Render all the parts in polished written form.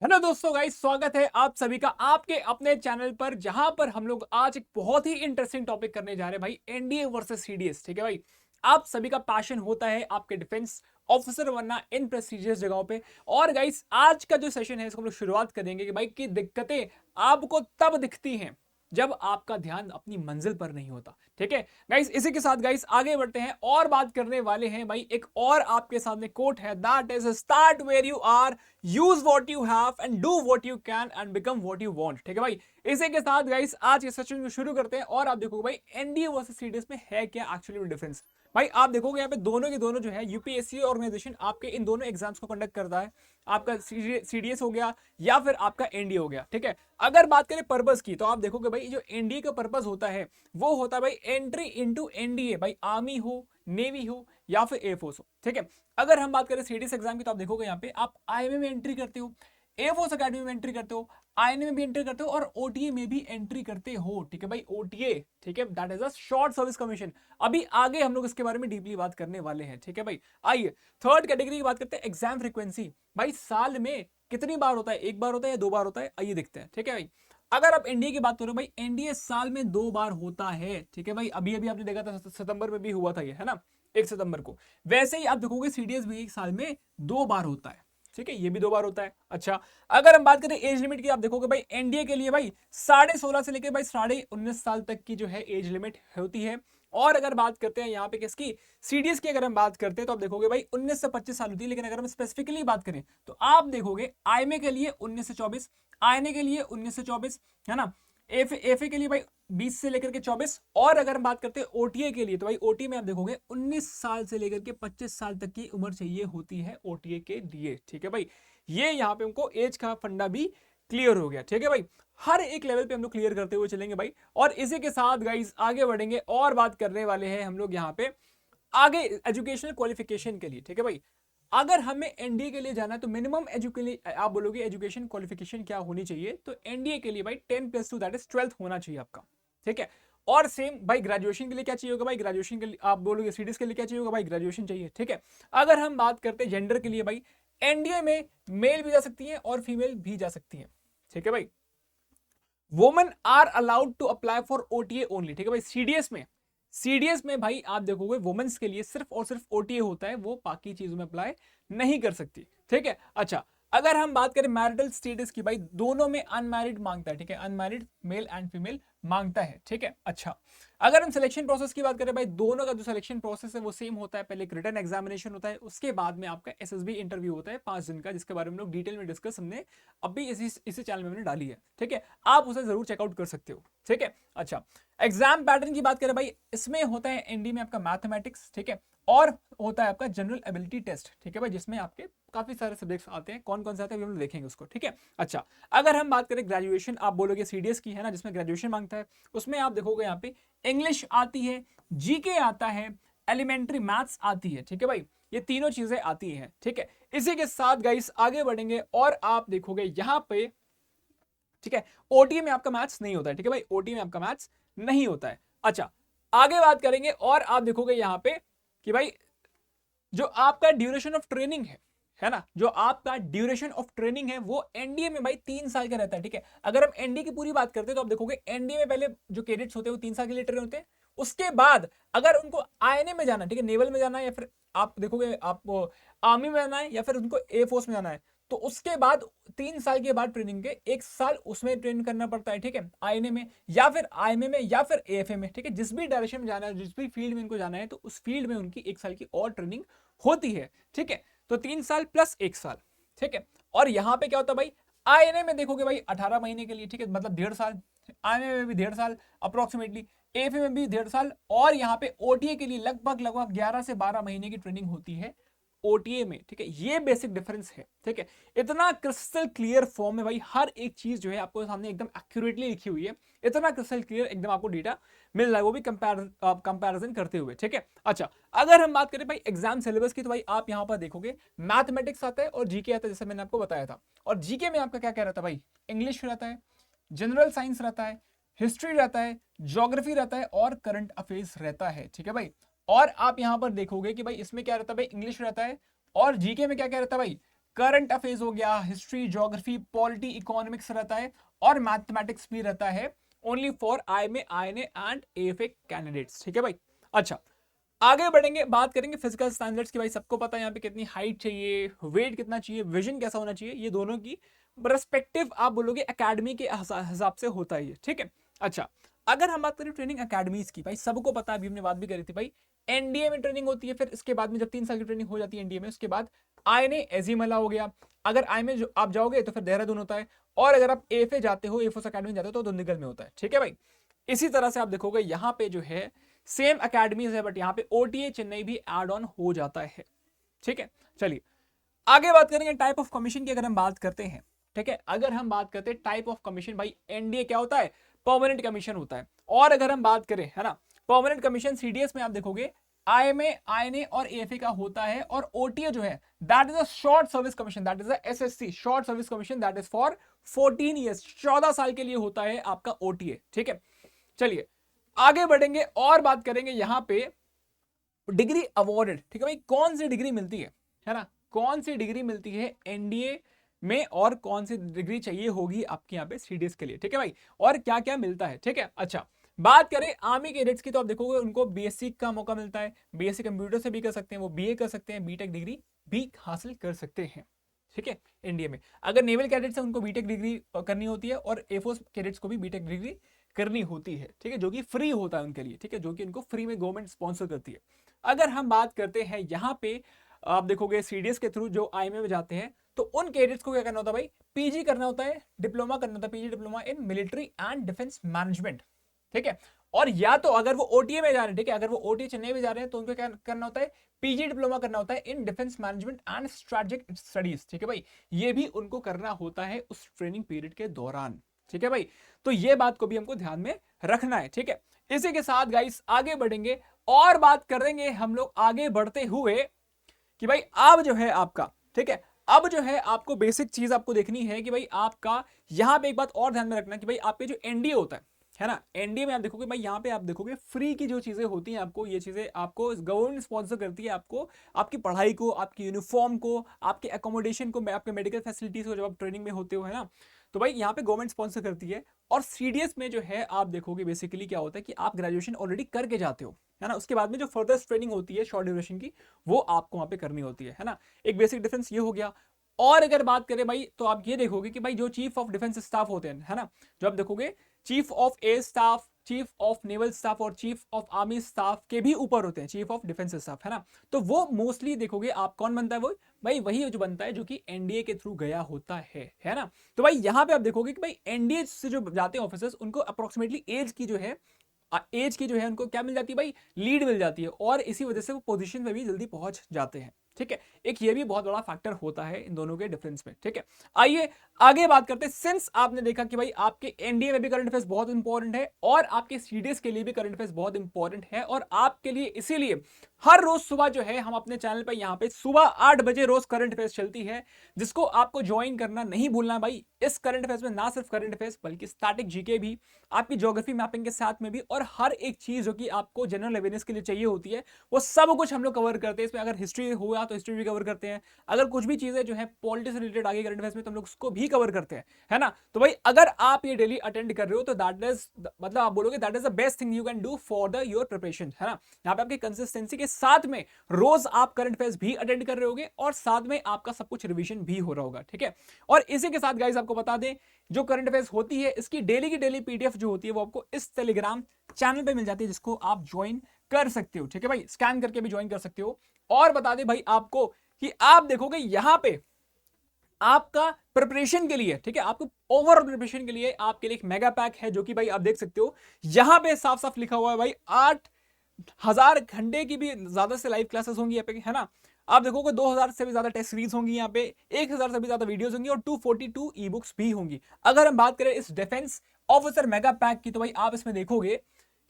Hello दोस्तों guys, स्वागत है आप सभी का आपके अपने चैनल पर, जहां पर हम लोग आज एक बहुत ही इंटरेस्टिंग टॉपिक करने जा रहे हैं भाई। NDA versus CDS. ठीक है भाई, आप सभी का पैशन होता है आपके डिफेंस ऑफिसर बनना इन प्रेस्टिजियस जगहों पे। और गाइस, आज का जो सेशन है इसको हम लोग शुरुआत करेंगे कि भाई की दिक्कतें आपको तब दिखती हैं जब आपका ध्यान अपनी मंजिल पर नहीं होता। ठीक है गाइस, इसी के साथ गाइस आगे बढ़ते हैं और बात करने वाले हैं भाई। एक और आपके सामने कोट है, that is start where you are, use what you have and do what you can and become what you want. ठीक है भाई, इसी के साथ गाइस आज के सेशन को शुरू करते हैं और आप देखोगे भाई एनडीए वर्सेस सीडीएस में है क्या एक्चुअली डिफरेंस। भाई आप देखोगे यहाँ पे दोनों के दोनों जो है यूपीएससी ऑर्गेनाइजेशन आपके इन दोनों एग्जाम्स को कंडक्ट करता है। आपका सीडीएस हो गया या फिर आपका एनडीए हो गया। ठीक है, अगर बात करें पर्पस की तो आप देखोगे भाई जो एनडीए का पर्पस होता है वो होता है भाई एंट्री इनटू एनडीए, भाई आर्मी हो, नेवी हो या फिर एयरफोर्स हो। ठीक है, अगर हम बात करें सीडीएस एग्जाम की तो आप देखोगे यहाँ पे आप आईएमए में एंट्री करते हो, एयरफोर्स अकेडमी में एंट्री करते हो, आईएनए में भी एंट्री करते हो और ओटीए में भी एंट्री करते हो। ठीक है भाई, ओटीए, ठीक है, that is a short service commission. अभी आगे हम लोग इसके बारे में डीपली बात करने वाले हैं। ठीक है भाई, आइए थर्ड कैटेगरी की बात करते हैं, एग्जाम फ्रीक्वेंसी। भाई साल में कितनी बार होता है, एक बार होता है या दो बार होता है, आइए देखते हैं। ठीक है भाई, अगर आप एनडीए की बात करो भाई, एनडीए साल में दो बार होता है। ठीक है भाई, अभी अभी आपने देखा था सितंबर में भी हुआ था ये, है ना, 1 सितंबर को। वैसे ही आप देखोगे सीडीएस भी एक साल में दो बार होता है। ठीक है, ये भी दो बार होता है। अच्छा, अगर हम बात करें एज लिमिट की, आप देखोगे भाई एनडीए के लिए भाई 16.5 से लेकर भाई 19.5 साल तक की जो है एज लिमिट होती है। और अगर बात करते हैं यहाँ पे किसकी, सीडीएस की अगर हम बात करते हैं तो आप देखोगे भाई 19 से 25 साल होती है। लेकिन अगर हम स्पेसिफिकली बात करें तो आप देखोगे आईएमए के लिए 19 से 24, आईएनए के लिए 19 से 24, है ना, एफए के लिए भाई 20 से लेकर के 24। और अगर हम बात करते हैं ओटीए के लिए तो भाई ओटीए में आप देखोगे 19 साल से लेकर के 25 साल तक की उम्र चाहिए होती है ओटीए के लिए। ठीक है भाई, ये यहाँ पे हमको एज का फंडा भी क्लियर हो गया। ठीक है भाई, हर एक लेवल पे हम लोग क्लियर करते हुए चलेंगे भाई। और इसी के साथ गाइस आगे बढ़ेंगे और बात करने वाले हैं हम लोग यहाँ पे आगे एजुकेशनल क्वालिफिकेशन के लिए। ठीक है भाई, अगर हमें एनडीए के लिए जाना है तो मिनिमम एजुकेशन, आप बोलोगे एजुकेशन क्वालिफिकेशन क्या होनी चाहिए, तो एनडीए के लिए भाई 10+2 दैट इज 12th होना चाहिए आपका। ठीक है, और सेम भाई ग्रेजुएशन के लिए क्या चाहिए होगा, भाई ग्रेजुएशन के लिए आप बोलोगे सीडीएस के लिए क्या चाहिए होगा, भाई ग्रेजुएशन चाहिए। ठीक है, अगर हम बात करते हैं जेंडर के लिए भाई, एनडीए में मेल भी जा सकती है और फीमेल भी जा सकती है। ठीक है भाई, women are allowed to apply for OTA only. ठीक है भाई, सीडीएस में भाई आप देखोगे वुमेन्स के लिए सिर्फ और सिर्फ ओटीए होता है, वो बाकी चीजों में अप्लाई नहीं कर सकती। ठीक है, अच्छा, अगर हम बात करें मैरिटल स्टेटस की, भाई दोनों में अनमैरिड मांगता है। ठीक है, अनमैरिड मेल एंड फीमेल मांगता है। ठीक है, अच्छा, अगर हम सिलेक्शन प्रोसेस की बात करें भाई, दोनों का जो सिलेक्शन प्रोसेस है वो सेम होता है। पहले एक रिटन एग्जामिनेशन होता है, उसके बाद में आपका एसएसबी इंटरव्यू होता है 5 दिन का, जिसके बारे में लोग डिटेल में डिस्कस हमने अभी इसी चैनल में हमने डाली है। ठीक है, आप उसे जरूर चेकआउट कर सकते हो। ठीक है, अच्छा, एग्जाम पैटर्न की बात करें भाई, इसमें होता है एनडी में आपका मैथमेटिक्स, ठीक है, और होता है आपका जनरल एबिलिटी टेस्ट। ठीक है भाई, जिसमें आपके काफी सारे सब्जेक्ट्स आते हैं, कौन कौन से आते हैं हम लोग देखेंगे उसको। ठीक है, अच्छा, अगर हम बात करें ग्रेजुएशन, आप बोलोगे सीडीएस की, है ना, जिसमें ग्रेजुएशन मांगता है, उसमें आप देखोगे यहाँ पे इंग्लिश आती है, जीके आता है, एलिमेंट्री मैथ्स आती है। ठीक है भाई, ये तीनों चीजें आती हैं। ठीक है, इसी के साथ गाइस आगे बढ़ेंगे और आप देखोगे यहाँ पे, ठीक है, ओटी में आपका मैथ्स नहीं होता है। ठीक है भाई, ओटी में आपका मैथ्स नहीं होता है। अच्छा, आगे बात करेंगे और आप देखोगे यहां पे कि भाई जो आपका ड्यूरेशन ऑफ ट्रेनिंग है ना, जो आपका ड्यूरेशन ऑफ ट्रेनिंग है वो एनडीए में भाई 3 साल का रहता है। ठीक है, अगर हम एनडीए की पूरी बात करते हैं तो आप देखोगे एनडीए में पहले जो कैडेट्स होते हैं वो 3 साल के लिए ट्रेन होते हैं। उसके बाद अगर उनको आईएनए में जाना है, ठीक है, नेवल में जाना है, या फिर आप देखोगे आपको आर्मी में जाना है, या फिर उनको एयरफोर्स में जाना है, तो उसके बाद 3 साल के बाद ट्रेनिंग के 1 साल उसमें ट्रेन करना पड़ता है। ठीक है, आईएनए में या फिर आईएमए में या फिर एएफए में। ठीक है, जिस भी डायरेक्शन में जाना है, जिस भी फील्ड में इनको जाना है, तो उस फील्ड में उनकी 1 साल की और ट्रेनिंग होती है। ठीक है, तो 3 साल प्लस 1 साल। ठीक है, और यहां पे क्या होता है भाई, आईएनए में देखोगे भाई 18 महीने के लिए। ठीक है, मतलब 1.5 साल, आईएनए में भी 1.5 साल अप्रोक्सीमेटली, एएफए में भी 1.5 साल, और यहाँ पे ओटीए के लिए लगभग लगभग 11 से 12 महीने की ट्रेनिंग होती है ओटीए में। ठीक है, ये बेसिक डिफरेंस है। ठीक है, इतना क्रिस्टल क्लियर फॉर्म में भाई हर एक चीज जो है आपको सामने एकदम एक्यूरेटली लिखी हुई है, इतना क्रिस्टल क्लियर एकदम आपको डेटा मिल रहा है, वो भी कंपैरिजन करते हुए। ठीक है, अच्छा, अगर हम बात करें भाई एग्जाम सिलेबस की तो भाई आप यहां पर देखोगे मैथमेटिक्स आता है और जीके आता है, जैसे मैंने आपको बताया था। और जीके में आपका क्या क्या रहता है भाई, इंग्लिश रहता है, जनरल साइंस रहता है, हिस्ट्री रहता है, ज्योग्राफी रहता है और करंट अफेयर्स रहता है। ठीक है भाई, और आप यहां पर देखोगे कि भाई इसमें क्या रहता है भाई, इंग्लिश रहता है, और जीके में क्या क्या रहता है भाई, करंट अफेयर्स हो गया, हिस्ट्री, ज्योग्राफी, पॉलिटी, इकोनॉमिक्स रहता है और मैथमेटिक्स भी रहता है, only for IMA, INA and AFA candidates. ठीक है भाई। अच्छा, आगे बढ़ेंगे, बात करेंगे फिजिकल स्टैंडर्ड्स की। भाई सबको पता है यहाँ पे कितनी हाइट चाहिए, वेट कितना चाहिए, विजन कैसा होना चाहिए, ये दोनों की पर्सपेक्टिव आप बोलोगे एकेडमी के हिसाब से होता है ये। ठीक है। अच्छा, अगर हम बात करें ट्रेनिंग अकेडमीज की, भाई सबको पता है, अभी हमने बात भी करी थी भाई, एनडीए में ट्रेनिंग होती है, फिर इसके बाद में जब 3 साल की ट्रेनिंग हो जाती है एनडीए में, उसके बाद INA एजीमला हो गया, अगर IMA जो आप जाओगे तो फिर देहरादून होता है, और अगर आप AFA जाते हो, एफोस अकेडमी जाते हो तो दुंडिगल में होता है। ठीक है भाई। इसी तरह से आप देखोगे यहाँ पे जो है सेम अकेडमीज है, बट यहाँ पे OTA चेन्नई भी एड ऑन हो जाता है। ठीक है। चलिए आगे बात करेंगे टाइप ऑफ कमीशन की। अगर हम बात करते हैं, ठीक है, अगर हम बात करते हैं टाइप ऑफ कमीशन, भाई एनडीए क्या होता है, परमानेंट कमीशन होता है। और अगर हम बात करें, है ना, परमानेंट कमीशन CDS में आप देखोगे IMA, INA और AFA का होता है, और OTA जो है that is a short service commission, that is a SSC, short service commission, that is for 14 years, 14 साल के लिए होता है आपका OTA। ठीक है। चलिए आगे बढ़ेंगे और बात करेंगे यहाँ पे डिग्री अवॉर्डेड। ठीक है भाई, कौन सी डिग्री मिलती है ना, कौन सी डिग्री मिलती है एनडीए में, और कौन सी डिग्री चाहिए होगी आपके यहाँ पे CDS के लिए। ठीक है भाई, और क्या क्या मिलता है। ठीक है। अच्छा, बात करें आर्मी कैडेट्स की, तो आप देखोगे उनको BSc का मौका मिलता है, BSc कंप्यूटर से भी कर सकते हैं, वो BA कर सकते हैं, BTech डिग्री भी हासिल कर सकते हैं। ठीक है। इंडिया में अगर नेवल कैडेट्स है उनको BTech डिग्री करनी होती है, और एयरफोर्स कैडेट्स को भी BTech डिग्री करनी होती है। ठीक है, जो कि फ्री होता है उनके लिए। ठीक है, जो कि उनको फ्री में गवर्नमेंट स्पॉन्सर करती है। अगर हम बात करते हैं यहाँ पे, आप देखोगे CDS के थ्रू जो IMA में जाते हैं, तो उन कैडेट्स को क्या करना होता है भाई, PG करना होता है, डिप्लोमा करना होता है, PG diploma in military and defence management. ठीक है। और या तो अगर वो OTA में जा रहे हैं, ठीक है, अगर वो OTA चेन्नई में जा रहे हैं, तो उनको क्या करना होता है, PG डिप्लोमा करना होता है in defence management and strategic studies. ठीक है भाई, ये भी उनको करना होता है उस ट्रेनिंग पीरियड के दौरान। ठीक है भाई, तो ये बात को भी हमको ध्यान में रखना है। ठीक है। इसी के साथ गाइस आगे बढ़ेंगे और बात करेंगे हम लोग आगे बढ़ते हुए कि भाई अब जो है आपका, ठीक है, अब जो है आपको बेसिक चीज आपको देखनी है कि भाई आपका यहां पे एक बात और ध्यान में रखना कि भाई आपके जो एनडीए होता है ना, एनडीए में आप देखोगे भाई, यहाँ पे आप देखोगे फ्री की जो चीजें होती हैं आपको, ये चीजें आपको गवर्नमेंट स्पॉन्सर करती है, आपको आपकी पढ़ाई को, आपकी यूनिफॉर्म को, आपके अकोमोडेशन को, आपके मेडिकल फैसिलिटीज को, जब आप ट्रेनिंग में होते हो, है ना, तो भाई यहाँ पे गवर्नमेंट स्पॉन्सर करती है। और CDS में जो है आप देखोगे बेसिकली क्या होता है कि आप ग्रेजुएशन ऑलरेडी करके जाते हो, है ना, उसके बाद में जो फर्दर ट्रेनिंग होती है शॉर्ट ड्यूरेशन की, वो आपको वहां पे करनी होती है ना। एक बेसिक डिफरेंस ये हो गया। और अगर बात करें भाई, तो आप ये देखोगे कि भाई जो चीफ ऑफ डिफेंस स्टाफ होते हैं, है ना, जो आप देखोगे chief of air staff, chief of naval staff और चीफ ऑफ आर्मी स्टाफ के भी ऊपर होते हैं चीफ ऑफ डिफेंस स्टाफ, है ना, तो वो मोस्टली देखोगे आप कौन बनता है, वो भाई वही जो बनता है जो कि एनडीए के थ्रू गया होता है ना। तो भाई यहां पे आप देखोगे कि भाई एनडीए से जो जाते हैं ऑफिसर्स, उनको अप्रोक्सीमेटली एज की जो है उनको क्या मिल जाती है भाई, लीड मिल जाती है, और इसी वजह से वो पोजीशन पे भी जल्दी पहुंच जाते हैं। ठीक है, एक ये भी बहुत बड़ा फैक्टर होता है इन दोनों के डिफरेंस में। ठीक है, आइए आगे बात करते हैं। सिंस आपने देखा कि भाई आपके एनडीए में भी करंट अफेयर्स बहुत इंपॉर्टेंट है, और आपके CDS के लिए भी करंट अफेयर्स बहुत इंपॉर्टेंट है, और आपके लिए इसीलिए हर रोज सुबह जो है हम अपने चैनल पर यहाँ पे सुबह 8 बजे रोज करंट अफेयर्स चलती है, जिसको आपको ज्वाइन करना नहीं भूलना है भाई। इस करंट अफेयर्स में ना सिर्फ करंट अफेयर्स बल्कि स्टैटिक जीके भी, आपकी ज्योग्राफी मैपिंग के साथ में भी, और हर एक चीज जो कि आपको जनरल अवेयरनेस के लिए चाहिए होती है, वो सब कुछ हम लोग कवर करते हैं इसमें। अगर हिस्ट्री हुआ तो हिस्ट्री भी कवर करते हैं, अगर कुछ भी चीजें जो है पॉलिटिक्स से रिलेटेड आगे करंट अफेयर्स में, तो हम लोग उसको भी कवर करते हैं, है ना। तो भाई अगर आप ये डेली अटेंड कर रहे हो, तो दैट इज, मतलब आप बोलोगे that is the best thing you can do for the your preparation, है ना। यहाँ पे आपकी कंसिस्टेंसी के साथ में रोज आप करंट अफेयर्स भी अटेंड कर रहे होगे, और साथ में आपका सब कुछ रिविजन भी हो रहा होगा। ठीक है, और इसी के साथ गाइस आपको बता दें, जो करंट अफेयर्स होती है इसकी डेली की डेली PDF जो होती है, वो आपको इस टेलीग्राम चैनल पे मिल जाती है, जिसको आप ज्वाइन कर सकते हो। ठीक है भाई, स्कैन करके भी ज्वाइन कर सकते हो। और बता दें भाई आपको कि आप देखोगे यहां पे आपका प्रिपरेशन के लिए, ठीक है, आपको ओवरऑल प्रिपरेशन के लिए आपके लिए एक मेगा पैक है, जो कि भाई आप देख सकते हो यहां पे साफ साफ लिखा हुआ है भाई 8,000 घंटे की भी ज्यादा से लाइव क्लासेस होंगी यहाँ पे, है ना। आप देखोगे 2,000 से भी ज्यादा टेस्ट सीरीज होंगी यहाँ पे, 1,000 से भी ज्यादा वीडियोस होंगी, और 242 ई बुक्स भी होंगी। अगर हम बात करें इस डिफेंस ऑफिसर मेगा पैक की, तो भाई आप इसमें देखोगे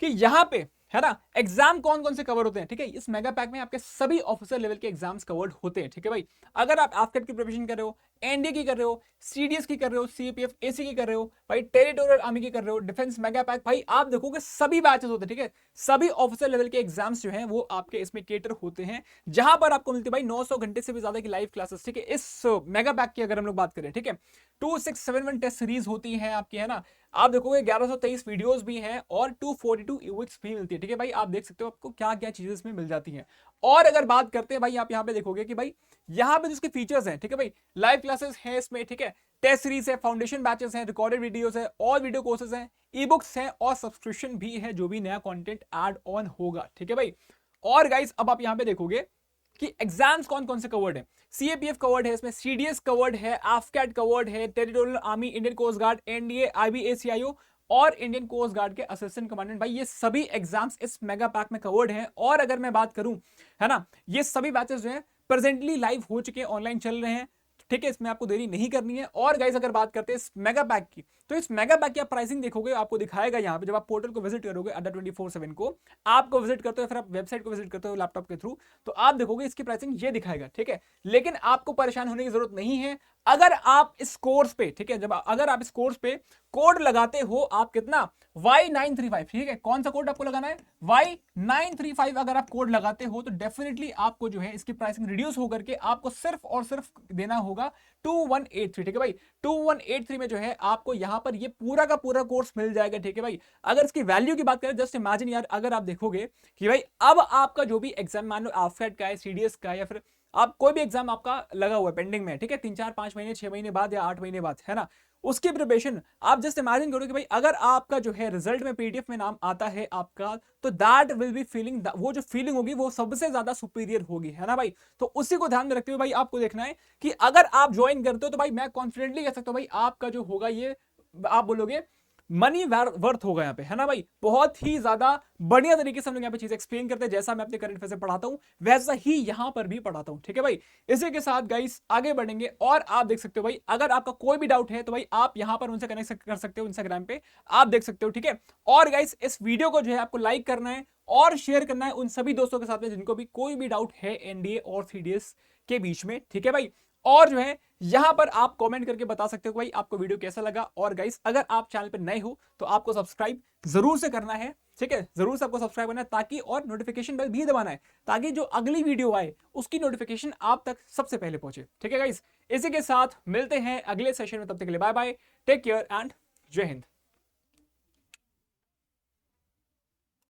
कि यहाँ पे है ना। एग्जाम कौन कौन से कवर होते हैं, ठीक है, इस मेगा पैक में आपके सभी ऑफिसर लेवल के एग्जाम्स कवर्ड होते हैं, ठीक है भाई। अगर आप AFCAT की प्रिपरेशन कर रहे हो, एनडीए की कर रहे हो, सीडीएस की कर रहे हो, सीपीएफ एसी की कर रहे हो भाई, टेरिटोरियल आर्मी की कर रहे हो, डिफेंस मेगा पैक, भाई आप देखोगे सभी बैचेस होते हैं, ठीक है। सभी ऑफिसर लेवल के एग्जाम्स जो हैं वो आपके इसमें केटर होते हैं, जहां पर आपको मिलती है भाई 900 घंटे से भी ज्यादा की लाइव क्लासेस, ठीक है। इस मेगा पैक की अगर हम लोग बात करें, ठीक है, 2671 टेस्ट सीरीज होती है आपकी, है ना। आप देखोगे 1123 वीडियोस भी हैं और 242 ईबुक्स भी मिलती है, ठीक है भाई। आप देख सकते हो आपको क्या क्या चीजें इसमें मिल जाती हैं। और अगर बात करते हैं भाई, आप यहाँ पे देखोगे कि भाई यहाँ पे जिसके फीचर्स हैं, ठीक है भाई, लाइव क्लासेस हैं इसमें, ठीक है, टेस्ट सीरीज है, फाउंडेशन बैचेस हैं, रिकॉर्डेड वीडियोस है, और वीडियो कोर्सेज हैं, ई बुक्स हैं, और सब्सक्रिप्शन भी है जो भी नया कंटेंट ऐड ऑन होगा, ठीक है भाई। और गाइस अब आप यहाँ पे देखोगे कि एग्जाम्स कौन कौन से कवर्ड है। सीएपीएफ कवर्ड है इसमें, सीडीएस कवर्ड है, AFCAT कवर्ड है, territorial army, Indian coast guard, NDA, IB ACIO और इंडियन कोस्ट गार्ड के असिस्टेंट कमांडेंट, भाई ये सभी एग्जाम्स इस मेगा पैक में कवर्ड हैं। और अगर मैं बात करूं, है ना, ये सभी बैचेस जो हैं प्रेजेंटली लाइव हो चुके हैं, ऑनलाइन चल रहे हैं, ठीक है, इसमें आपको देरी नहीं करनी है। और गाइस अगर बात करते हैं इस मेगा पैक की, तो इस मेगा पैक की आप प्राइसिंग देखोगे, आपको दिखाएगा यहाँ पे, जब आप पोर्टल को विजिट करोगे अड्डा 24/7 को, आपको विजिट करते हो, फिर आप वेबसाइट को विजिट करते हो लैपटॉप के थ्रू, तो आप देखोगे इसकी प्राइसिंग ये दिखाएगा, ठीक है। लेकिन आपको परेशान होने की जरूरत नहीं है। अगर आप इस कोर्स पे, ठीक है, जब अगर आप इस कोर्स पे कोड लगाते हो, आप कितना Y935, ठीक है, कौन सा कोड आपको लगाना है, Y935, अगर आप कोड लगाते हो तो डेफिनेटली आपको जो है इसकी प्राइसिंग रिड्यूस होकर के आपको सिर्फ और सिर्फ देना होगा 2183, ठीक है भाई। 2183 में जो है आपको यहां पर ये पूरा का पूरा कोर्स मिल जाएगा, ठीक है भाई। अगर इसकी वैल्यू की बात करें, जस्ट इमेजिन यार, अगर आप देखोगे कि भाई अब आपका जो भी एग्जाम, मान लो AFCAT का है, सीडीएस का है, या फिर आप कोई भी एग्जाम आपका लगा हुआ है पेंडिंग में, ठीक है, 3 4 5 महीने 6 महीने बाद या 8 महीने बाद, है ना, उसकी प्रिपरेशन आप जस्ट इमेजिन करो कि भाई अगर आपका जो है रिजल्ट में पीडीएफ में नाम आता है आपका, तो दैट विल बी फीलिंग, वो जो फीलिंग होगी वो सबसे ज्यादा सुपीरियर होगी, है ना भाई। तो उसी को ध्यान में रखते हुए भाई आपको देखना है कि अगर आप ज्वाइन करते हो तो भाई मैं कॉन्फिडेंटली कह सकता हूं भाई आपका जो होगा ये, आप बोलोगे मनी वर्थ होगा यहाँ पे, है ना भाई। बहुत ही ज्यादा बढ़िया तरीके से हम लोग यहाँ पे चीज एक्सप्लेन करते हैं, जैसा मैं अपने करंट अफेयर से पढ़ाता हूँ वैसा ही यहाँ पर भी पढ़ाता हूँ, ठीक है भाई। इसी के साथ गाइस आगे बढ़ेंगे, और आप देख सकते हो भाई अगर आपका कोई भी डाउट है तो भाई आप यहाँ पर उनसे कनेक्ट कर सकते हो, इंस्टाग्राम पे आप देख सकते हो, ठीक है। और गाइस इस वीडियो को जो है आपको लाइक करना है और शेयर करना है उन सभी दोस्तों के साथ में जिनको भी कोई भी डाउट है एनडीए और सीडीएस के बीच में, ठीक है भाई। और जो है यहां पर आप कमेंट करके बता सकते हो भाई आपको वीडियो कैसा लगा। और गाइस अगर आप चैनल पर नए हो तो आपको सब्सक्राइब जरूर से करना है, ठीक है, जरूर से आपको सब्सक्राइब करना है, ताकि और नोटिफिकेशन बेल भी दबाना है, ताकि जो अगली वीडियो आए उसकी नोटिफिकेशन आप तक सबसे पहले पहुंचे, ठीक है गाइस। इसी के साथ मिलते हैं अगले सेशन में, तब तक के लिए bye bye, take care and Jai Hind.